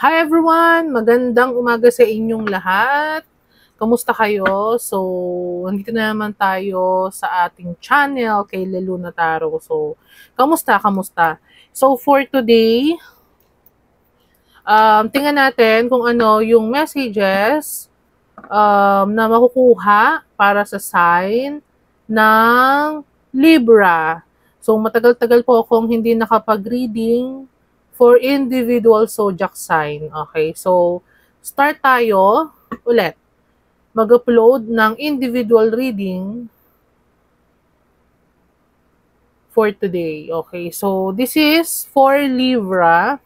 Hi everyone! Magandang umaga sa inyong lahat. Kamusta kayo? So, nandito na naman tayo sa ating channel kay Leluna Taro. So, kamusta? So, for today, tingnan natin kung ano yung messages na makukuha para sa sign ng Libra. So, matagal-tagal po akong hindi nakapag-reading for individual zodiac sign. Okay, so start tayo ulit. Mag-upload ng individual reading for today. Okay, so this is for Libra,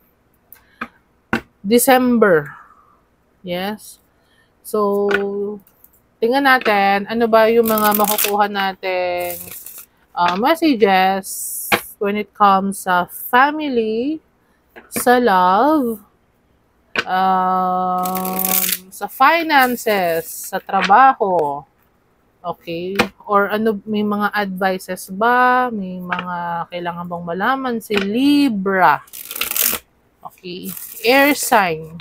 December. Yes. So, tingnan natin ano ba yung mga makukuha natin messages when it comes sa family, sa love, sa finances, sa trabaho, okay? Or ano, may mga advices ba? May mga kailangan bang malaman si Libra? Okay. Air sign.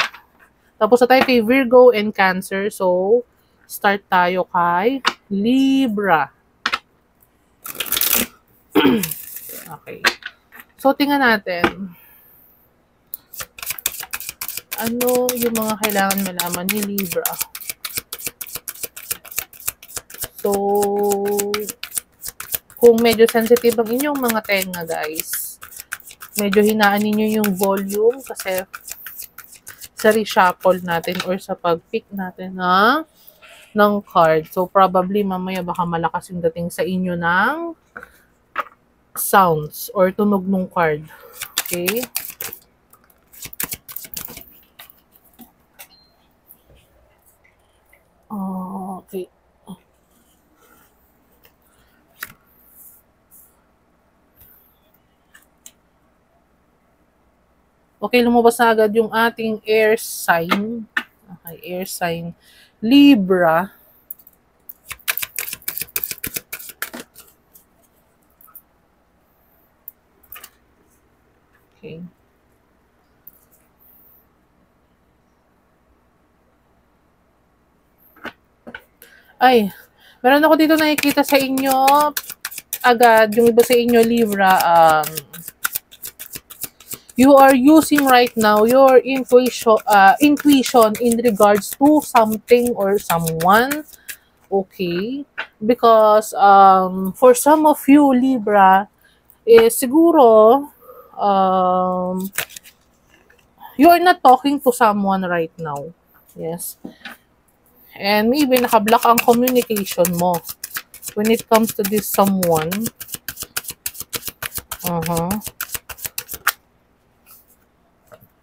Tapos na tayo kay Virgo and Cancer. So, start tayo kay Libra. Okay. So, tingnan natin. Ano yung mga kailangan malaman ni Libra? So, kung medyo sensitive ang inyong mga tenga, guys, medyo hinaan ninyo yung volume kasi sa reshuffle natin or sa pag-pick natin ng card. So, probably mamaya baka malakas yung dating sa inyo ng sounds or tunog ng card. Okay? Okay. Okay, lumabas na agad yung ating air sign. Okay, air sign. Libra. Okay. Ay, meron ako dito nakikita sa inyo agad, yung iba sa inyo, Libra, you are using right now your intuition in regards to something or someone, okay? Because for some of you, Libra, siguro, you are not talking to someone right now. Yes. And maybe nakablock ang communication mo when it comes to this someone.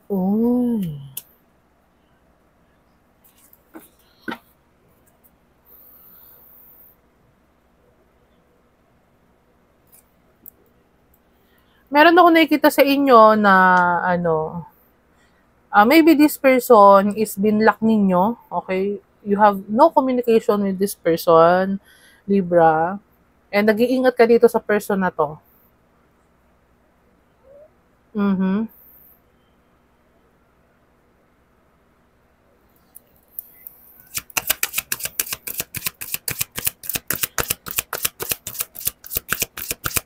Uy. Meron ako nakikita sa inyo na ano, maybe this person is binlock ninyo, okay? You have no communication with this person, Libra, and nag-iingat ka dito sa person na to.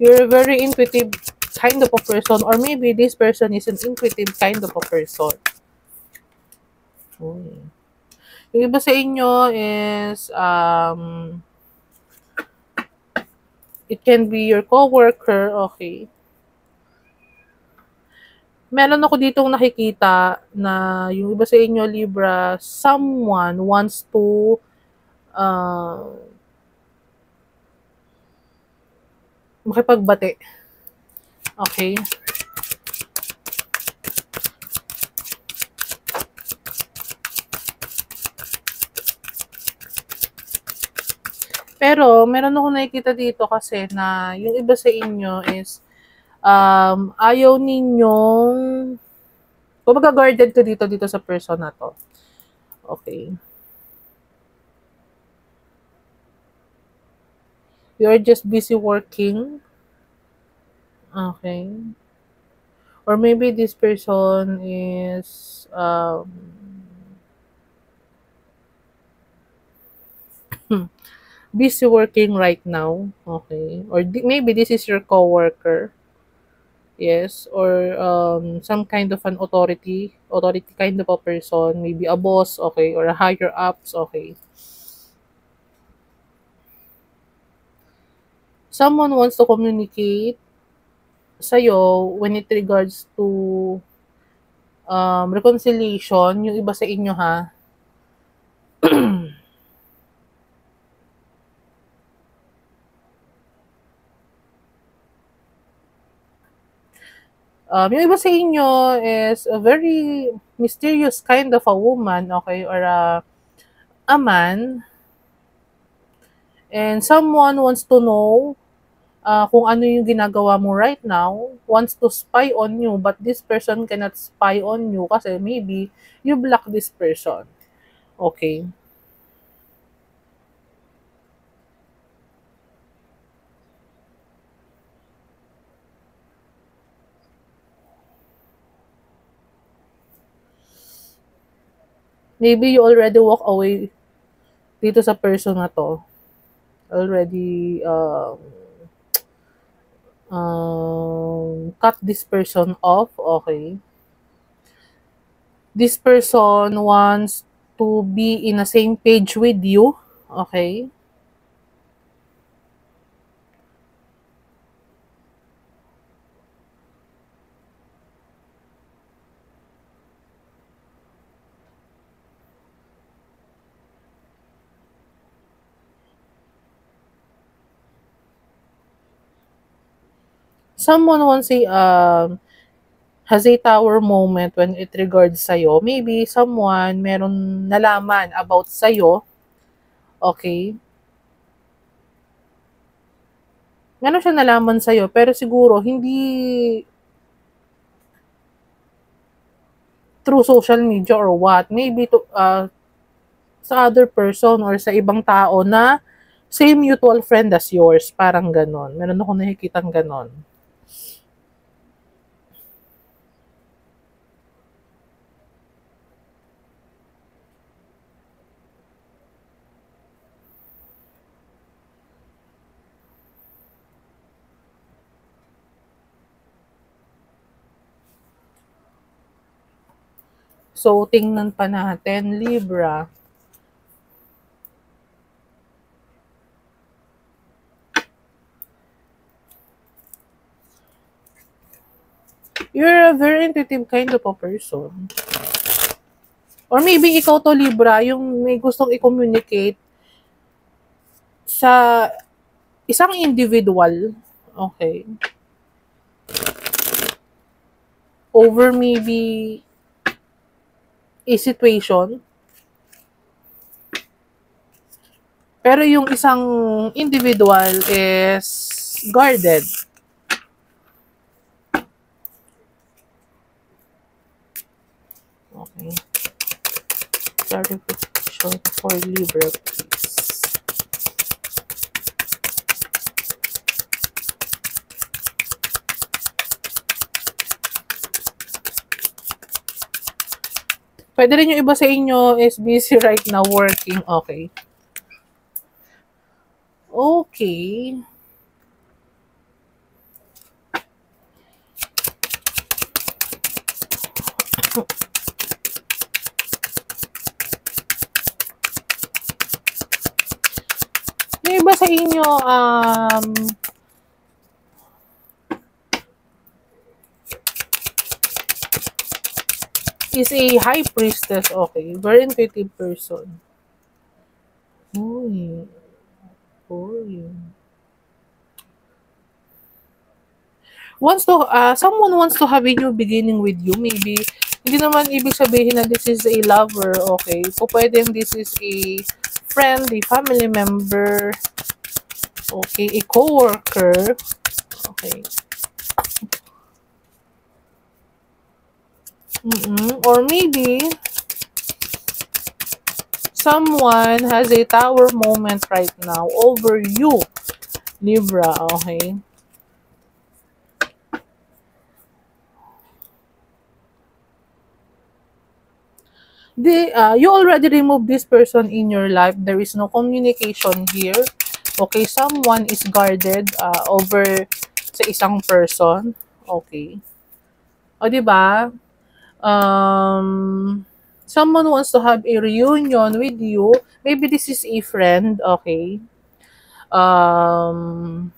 You're a very intuitive kind of a person, or maybe this person is an intuitive kind of a person. Yung iba sa inyo is it can be your coworker, okay? Meron ako ditong nakikita na yung iba sa inyo, Libra, someone wants to makipagbati. Okay? Pero, meron ako nakikita dito kasi na yung iba sa inyo is ayaw ninyong kumbaga guarded ko dito sa person na to. Okay. You're just busy working. Okay. Or maybe this person is busy working right now. Okay. Or maybe this is your coworker. Yes. Or some kind of an authority kind of a person. Maybe a boss. Okay. Or a higher ups. Okay. Someone wants to communicate sa'yo when it regards to reconciliation, yung iba sa inyo ha. Yung iba sa inyo is a very mysterious kind of a woman, okay, or a man, and someone wants to know kung ano yung ginagawa mo right now, wants to spy on you, but this person cannot spy on you kasi maybe you block this person. Okay. Maybe you already walk away dito sa person na to. Already cut this person off. Okay. This person wants to be in the same page with you. Okay. Someone wants a has a tower moment when it regards sa'yo. Maybe someone meron nalaman about sa'yo. Okay. Meron siya nalaman sa'yo, pero siguro hindi through social media or what. Maybe to, sa other person or sa ibang tao na same mutual friend as yours. Parang ganon. Meron ako nakikitang ganon. So, tingnan pa natin, Libra. You're a very intuitive kind of a person. Or maybe ikaw to, Libra, yung may gustong i-communicate sa isang individual. Okay. Over maybe a situation. Pero yung isang individual is guarded. Okay. Clarification for Libra, please. Pwede rin yung iba sa inyo is busy right now working. Okay. Okay. Yung iba sa inyo, is a high priestess. Okay. Very intuitive person. Uy. Uy. Someone wants to have a new beginning with you. Maybe, hindi naman ibig sabihin na this is a lover. Okay. Po pwedeng this is a friend, a family member. Okay. A coworker. Okay. Or maybe, someone has a tower moment right now over you, Libra. Okay. You already removed this person in your life. There is no communication here. Okay, someone is guarded over sa isang person. Okay. O, di ba? Someone wants to have a reunion with you. Maybe this is a friend. Okay. Um,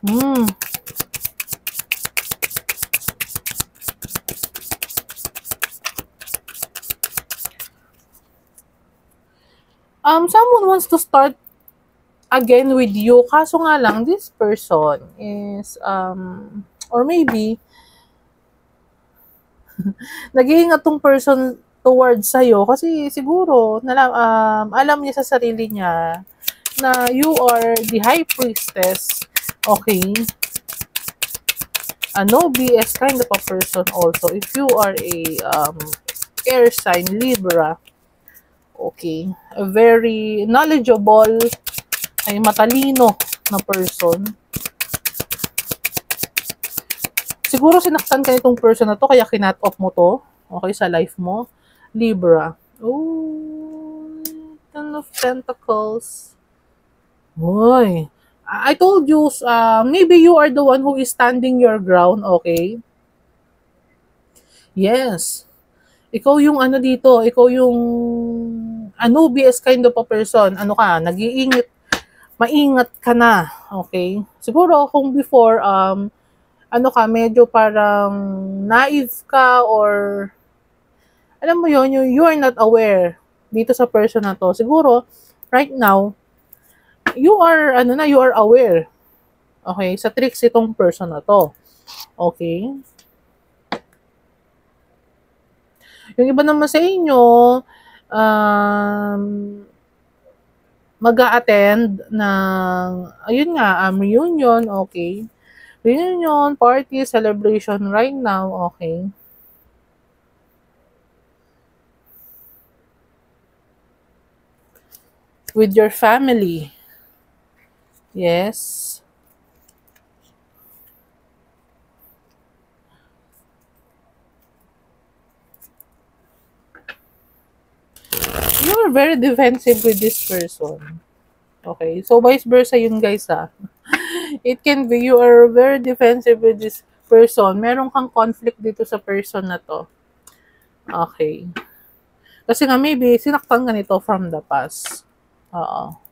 hmm. Someone wants to start again with you. Kaso nga lang, this person is, or maybe, nag-iingat tong person towards sa'yo kasi siguro, alam niya sa sarili niya na you are the high priestess. Okay? A no BS kind of a person also. If you are a air sign, Libra, okay, a very knowledgeable, ay matalino na person. Siguro sinaktan ka nitong person na to, kaya kinat off mo to, okay, sa life mo. Libra. Oh, Ten of Pentacles. Boy. I told you, maybe you are the one who is standing your ground, okay? Yes. Ikaw yung ano dito, ikaw yung Anubius kind of a person. Ano ka, nag-iingat, maingat ka na, okay? Siguro kung before, ano ka, medyo parang naive ka or alam mo yon, you are not aware dito sa person na to. Siguro, right now, you are, you are aware. Okay, sa tricks itong person na to. Okay? Yung iba naman sa inyo, um, mag-a-attend ng, ayun nga, reunion, okay? Reunion, party, celebration right now, okay? With your family. Yes. You're very defensive with this person. Okay? So, vice versa yun, guys, ha? It can be you are very defensive with this person. Meron kang conflict dito sa person na to. Okay. Kasi nga, maybe, sinaktan ka nito from the past. Oo.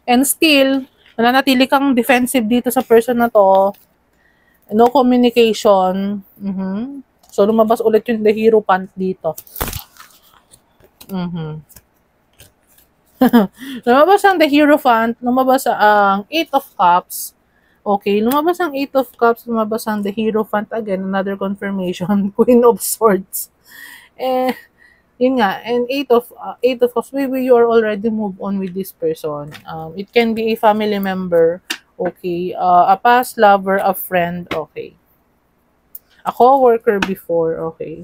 And still, nananatili kang defensive dito sa person na to. No communication. So, lumabas ulit yung the Hierophant dito. Lumabas ang the Hierophant, lumabas ang Eight of Cups. Okay, lumabas ang Eight of Cups, lumabas ang the Hierophant again, another confirmation, Queen of Swords. Yun nga, and Eight of Cups, maybe you are already moved on with this person. It can be a family member, okay, a past lover, a friend, okay. A co-worker before, okay.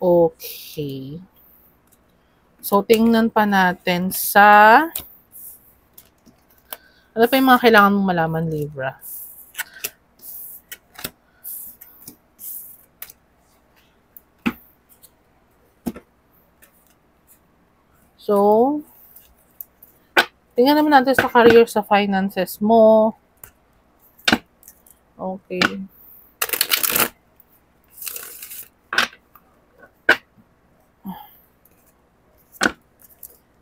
Okay. So, tingnan pa natin sa ano pa yung mga kailangan mong malaman, Libra? So, tingnan naman natin sa career, sa finances mo. Okay.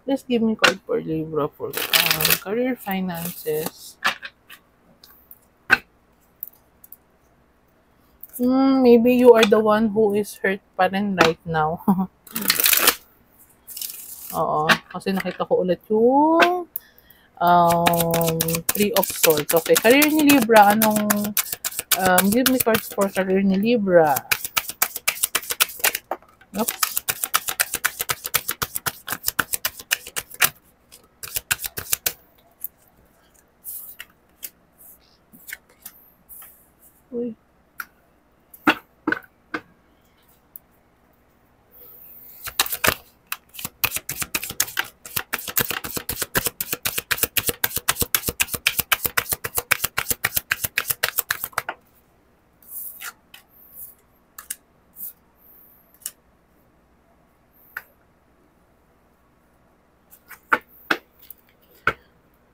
Please give me card for Libra for career, finances. Maybe you are the one who is hurt pa rin right now. Oo, kasi nakita ko ulit yung Three of Swords. Okay, career ni Libra, give me cards for career ni Libra. Oops. Uy.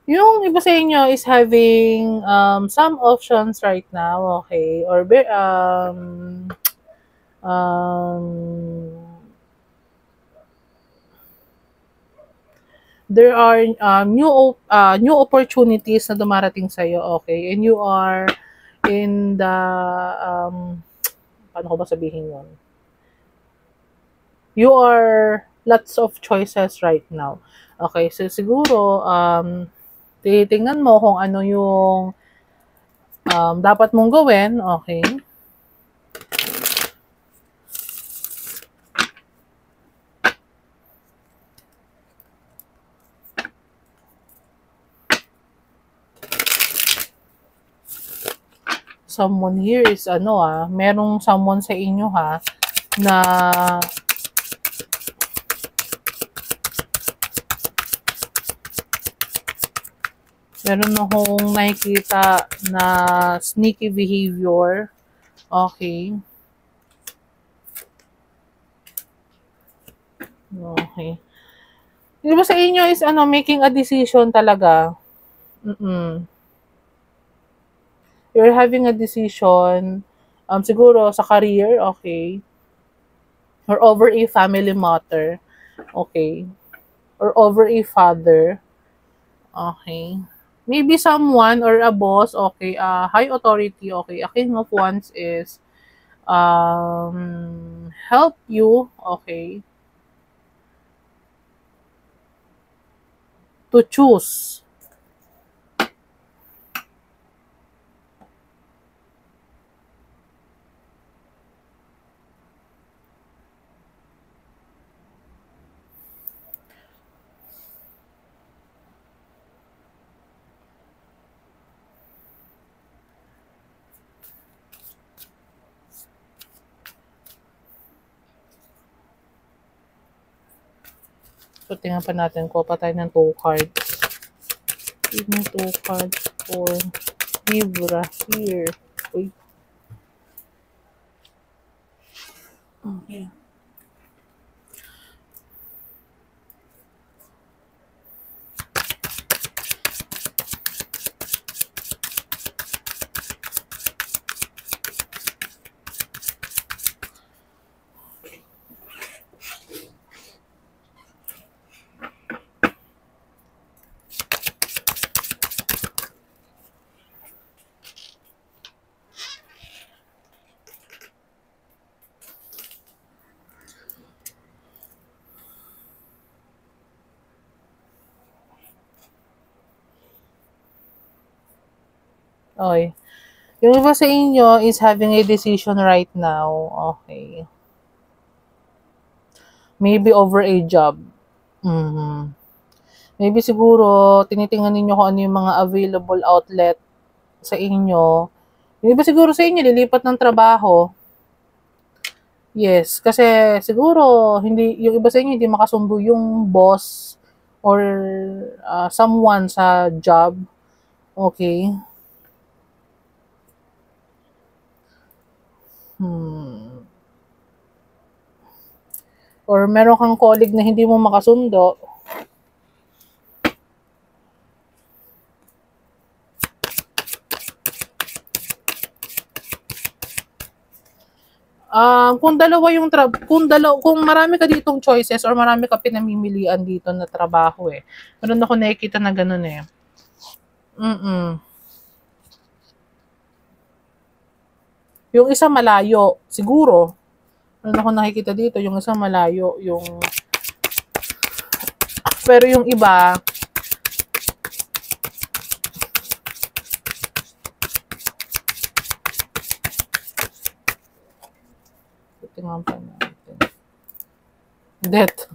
Yung iba sa inyo is having some options right now, okay? Or um, there are new opportunities na dumarating sa iyo, okay? And you are in the paano ko ba sabihin 'yon? You are lots of choices right now. Okay, so siguro titingnan mo kung ano yung dapat mong gawin, okay? Someone here is merong someone sa inyo na meron akong nakikita na sneaky behavior. Okay. Okay. Di ba sa inyo is making a decision talaga? You're having a decision, siguro sa career, okay? Or over a family matter, okay? Or over a father, okay? Maybe someone or a boss, okay? High authority, okay? A king of wands is help you, okay? To choose. So, tingnan pa natin. Kuha pa tayo ng 2 cards. Give me 2 cards for Libra here. Uy. Okay. Okay. Yung iba sa inyo is having a decision right now. Okay. Maybe over a job. Maybe siguro, tinitingnan ninyo kung ano yung mga available outlet sa inyo. Yung iba siguro sa inyo, lilipat ng trabaho. Yes, kasi siguro, yung iba sa inyo, hindi makasundo yung boss or someone sa job. Okay. Or meron kang colleague na hindi mo makasundo. Kung marami ka ditong choices or marami ka pinamimilian dito na trabaho meron ako nakikita na ganun Yung isa malayo, siguro. Meron ako nakikita dito, yung isa malayo, yung Pero yung iba, tingnan pa natin. Death.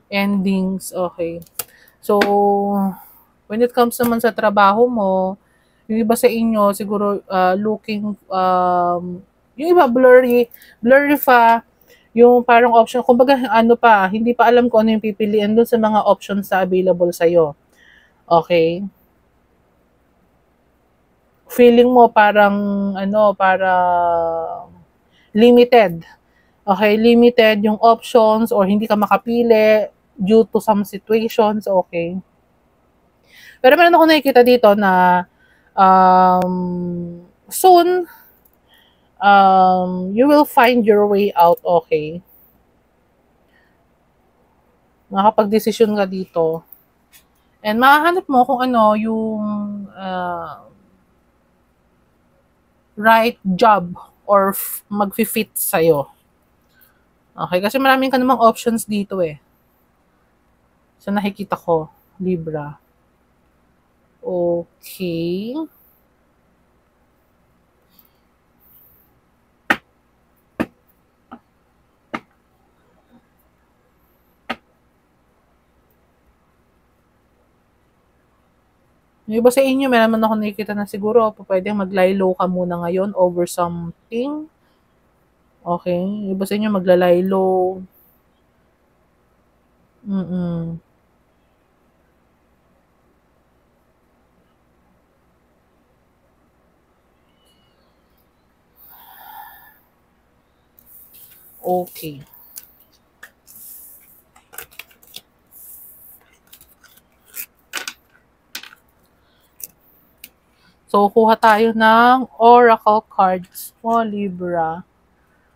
Endings, okay. So, when it comes naman sa trabaho mo, yung iba sa inyo, siguro looking, yung iba blurry pa, yung parang option, kumbaga ano pa, hindi pa alam kung ano yung pipiliin dun sa mga options na available sa'yo. Okay? Feeling mo parang, parang limited. Okay, limited yung options or hindi ka makapili due to some situations, okay. Pero meron ako nakikita dito na soon, you will find your way out, okay. Makakapag-desisyon ka dito. And makahanap mo kung ano yung right job or mag-fit sa'yo. Okay, kasi maraming ka namang options dito eh. So nakikita ko, Libra. Okay. Yung iba sa inyo, meron man ako nakikita na siguro pwedeng mag-lie low ka muna ngayon over something. Okay. Yung iba sa inyo magla-lie low. Okay. So, kuha tayo ng Oracle cards mo, Libra.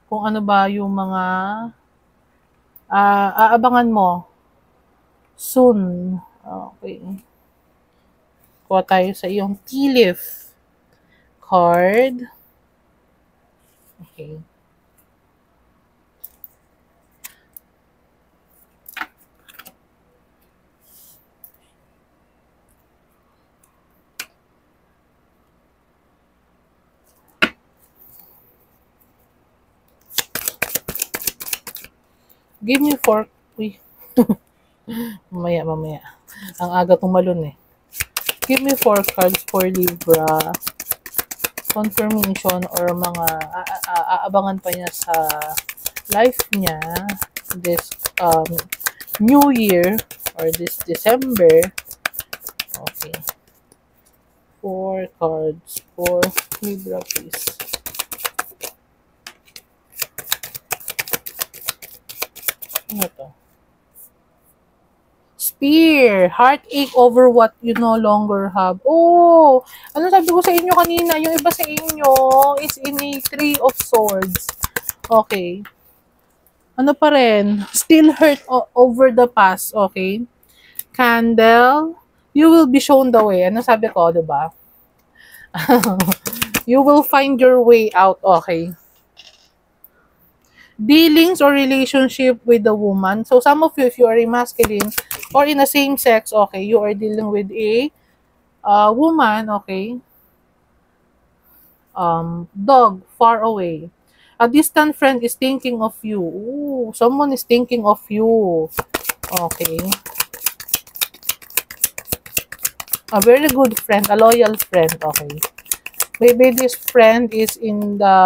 Kung ano ba yung mga aabangan mo soon. Okay. Kuha tayo sa iyong tea leaf card. Okay. Give me 4. Uy. mamaya. Ang aga tumalon eh. Give me 4 cards for Libra. Confirmation or mga aabangan pa niya sa life niya this New Year or this December. Okay. 4 cards for Libra, please. Ano to? Spear. Heartache over what you no longer have. Oh! Ano sabi ko sa inyo kanina? Yung iba sa inyo is in a 3 of swords. Okay. Ano pa rin? Still hurt over the past. Okay. Candle. You will be shown the way. Ano sabi ko, diba? You will find your way out. Okay. Dealings or relationship with a woman. So, some of you, if you are a masculine or in a same sex, okay, you are dealing with a woman, okay. Dog, far away. A distant friend is thinking of you. Ooh, someone is thinking of you. Okay. A very good friend, a loyal friend, okay. Maybe this friend is in the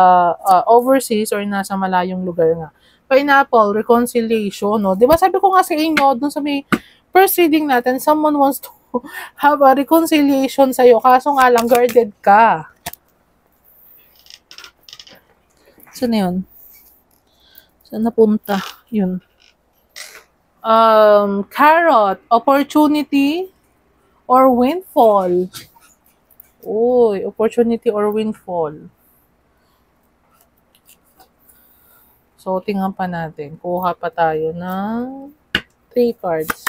overseas or nasa malayong lugar nga. Pineapple, reconciliation, no? Di ba sabi ko nga sa inyo, dun sa may first reading natin, someone wants to have a reconciliation sa'yo, kaso nga lang guarded ka. Saan na yun? Saan napunta? Yun. Carrot, opportunity or windfall. Uy, opportunity or windfall. So, tingnan pa natin. Kuha pa tayo ng 3 cards.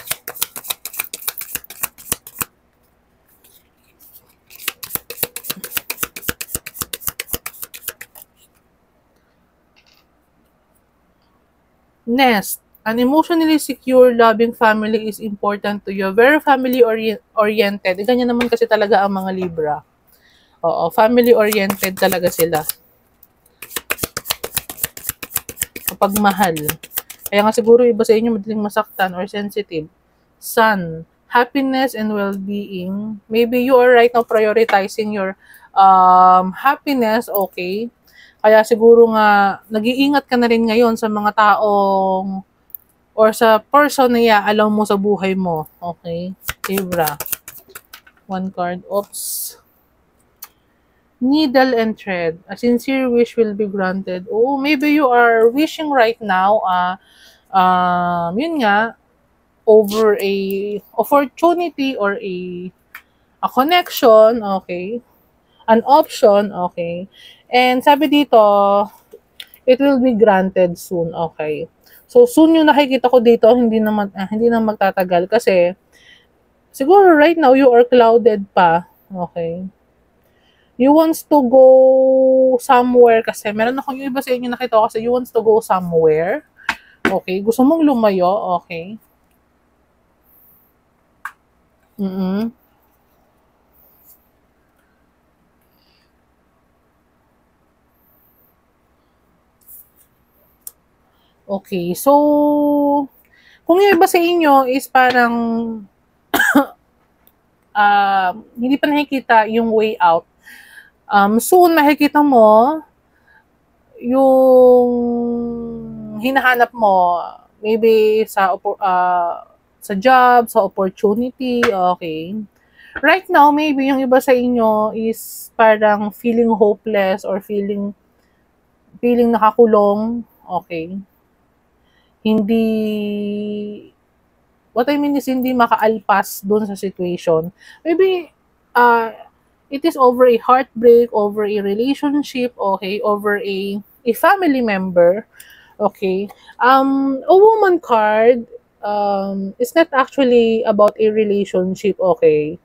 Nest. An emotionally secure, loving family is important to you. Very family-oriented. Ganyan naman kasi talaga ang mga Libra. Oo, family-oriented talaga sila. Kapag mahal. Kaya nga siguro iba sa inyo madaling masaktan or sensitive. Sun, happiness and well-being. Maybe you are right now prioritizing your happiness, okay? Kaya siguro nga, nag-iingat ka na rin ngayon sa mga taong or sa person na iaalaw mo sa buhay mo. Okay? Libra. One card. Oops. Needle and thread. A sincere wish will be granted. Oh, maybe you are wishing right now, yun nga, over a opportunity or a connection, okay? An option, okay? And sabi dito, it will be granted soon, okay? So, soon yung nakikita ko dito, hindi na magtatagal kasi siguro right now you are clouded pa, okay? You wants to go somewhere kasi meron akong yung iba sa inyo nakita ko kasi you wants to go somewhere. Okay, gusto mong lumayo, okay? Mm-mm. Okay, so kung yung iba sa inyo is parang hindi pa nakikita yung way out, soon makikita mo yung hinahanap mo, maybe sa job, sa opportunity, okay. Right now, maybe yung iba sa inyo is parang feeling hopeless or feeling nakakulong, okay. Hindi, what I mean is hindi makaalpas dun sa situation. Maybe, it is over a heartbreak, over a relationship, okay, over a family member, okay. A woman card, it's not actually about a relationship, okay,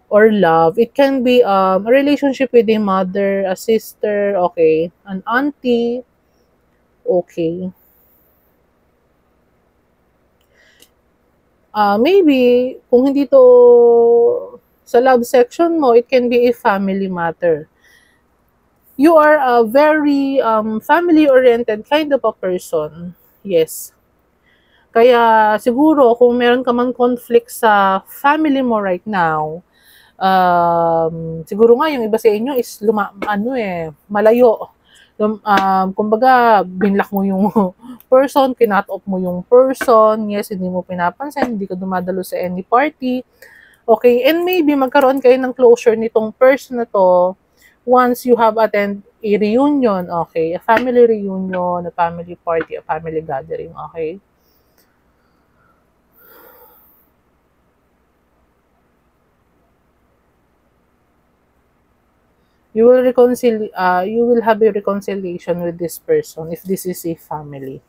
or love. It can be a relationship with a mother, a sister, okay, an auntie, okay. Maybe, kung hindi to sa love section mo, it can be a family matter. You are a very family-oriented kind of a person. Yes. Kaya siguro kung meron ka man conflict sa family mo right now, siguro nga yung iba sa inyo is malayo. Kumbaga, binlock mo yung person, kinat off mo yung person, yes, hindi mo pinapansin, hindi ka dumadalo sa any party. Okay, and maybe magkaroon kayo ng closure nitong person na to once you have attend a reunion, okay, a family reunion, a family party, a family gathering, okay. You will have a reconciliation with this person if this is a family.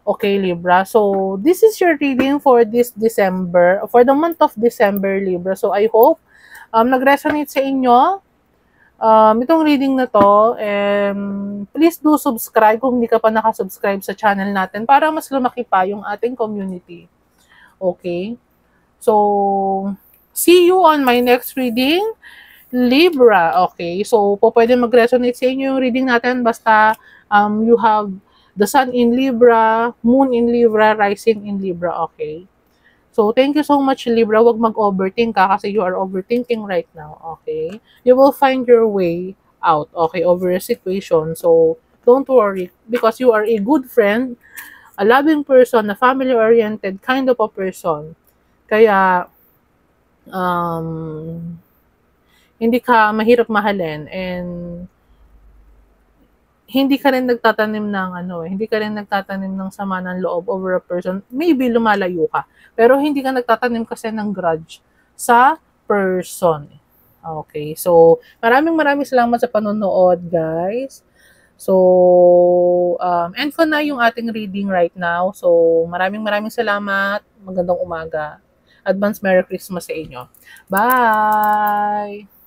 Okay, Libra. So, this is your reading for this December, for the month of December, Libra. So, I hope nag-resonate sa inyo itong reading na to. And please do subscribe kung hindi ka pa nakasubscribe sa channel natin para mas lumaki pa yung ating community. Okay? So, see you on my next reading. Libra, okay. So, pwede mag-resonate sa inyo yung reading natin basta you have the sun in Libra, moon in Libra, rising in Libra, okay. So, thank you so much, Libra. Huwag mag-overthink ka kasi you are overthinking right now, okay. You will find your way out, okay, over a situation. So, don't worry because you are a good friend, a loving person, a family-oriented kind of a person. Kaya, hindi ka mahirap mahalin and hindi ka rin nagtatanim ng hindi ka rin nagtatanim ng sama ng loob over a person. Maybe lumalayo ka, pero hindi ka nagtatanim kasi ng grudge sa person. Okay, so maraming salamat sa panonood, guys. So, end ko na yung ating reading right now. So, maraming salamat. Magandang umaga. Advance Merry Christmas sa inyo. Bye!